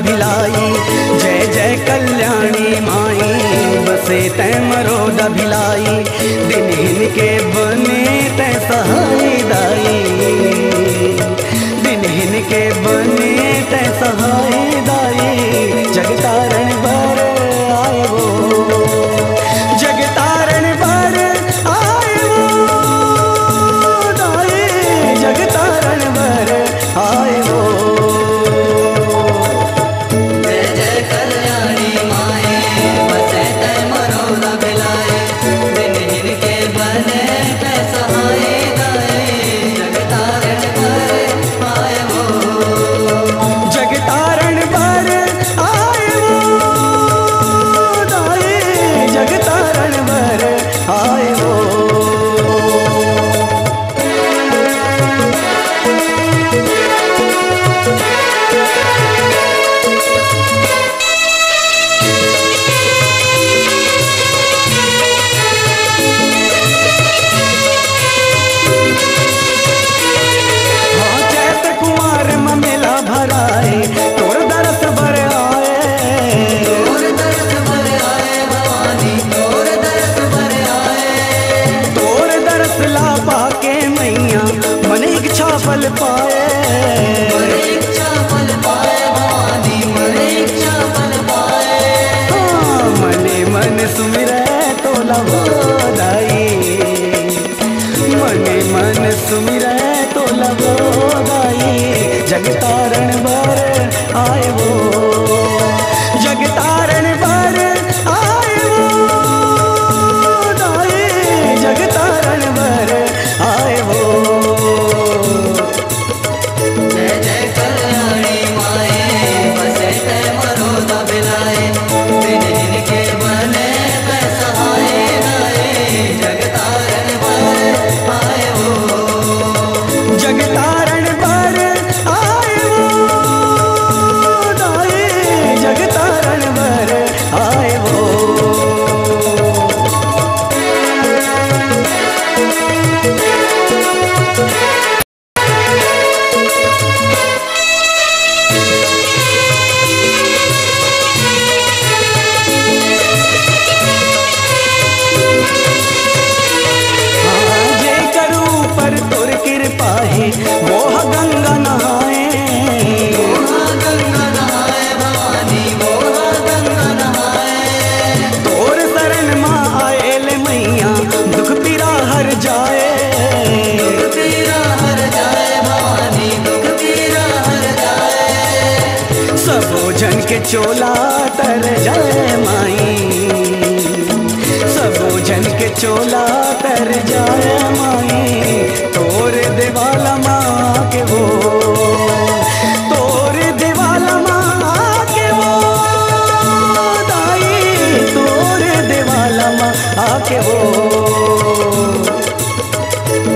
भिलाई। जय जय कल्याणी माई बसे तै मरोद भिलाई। दिन हिनके बने तै सहाय दाई, दिन हिनके बने तै सहाय दाई। जगतारण बर आए वो, जगतारण बर आए वो दाई, जगतारण बर आए वो। जय जय कल्याणी माई बसे तै मरोद भिलाई। दिन हिनके बने तै सहाय दाई। जगतारण बर आए वो, जगतारण बर आए वो दाई, जगतारण बर आए वो। हाँ चैत कुमार ममेला भराए तोर दरस बर आए। तोर दरस बर आए भवानी, तोर दरस बर आए। तोर दरस ला पाके मैया मन इच्छा फल पाए। मन इच्छा फल पाए भवानी, मन इच्छा फल पाए। हाँ, मने मन सुमिरै तो लभो दाई, मने मन सुमिरै तो लभो दाई। जगतारण बर आए वो, जगतारण बर आए वो दाई, जगतारण बर आए वो। जय जय कल्याणी माई बसे तै मरोद भिलाई। दिन हिनके बने तै सहाय दाई। जगतारण बर आए वो, जगतारण बर आए वो दाई, जगतारण बर आए वो। हाँ जे करू पर तोर कृपा है वो गंगा नहाए। वहाँ गंगा नहाए भवानी, वहाँ गंगा नहाए। तोर शरण माँ आएल मैया दुख पीरा हर जाए। दुख पीरा हर जाए भवानी, दुख पीरा हर जाए। सबो जन के चोला तर जाए माई, सबो जन के चोला तर जाए माई। तोर देवाला माँ के वो, तोर देवाला माँ के वो दाई, तोर देवाला माँ के वो।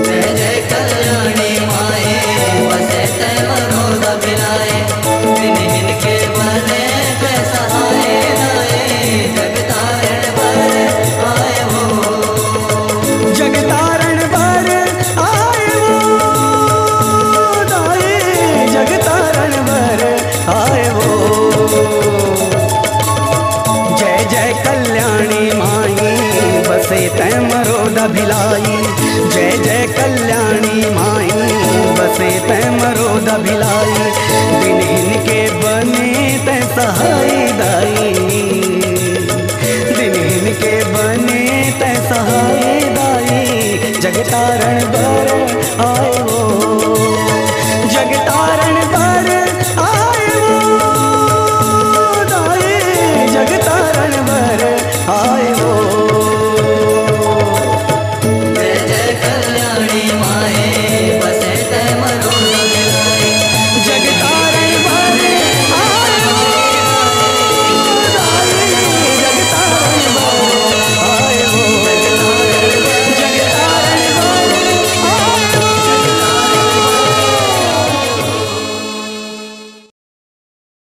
जय जय कल्याणी माई बसे तै मरोद भिलाई। दिन हिनके बने तै सहाय दाई। जगतारण बर आए वो, जगतारण बर आए वो दाई, जगतारण बर आए वो। जय जय कल्याणी माई बसे तै मरोद भिलाई। जय जय कल्याणी माई बसे तै मरोद भिलाई। दिन हिनके बने तै सहाय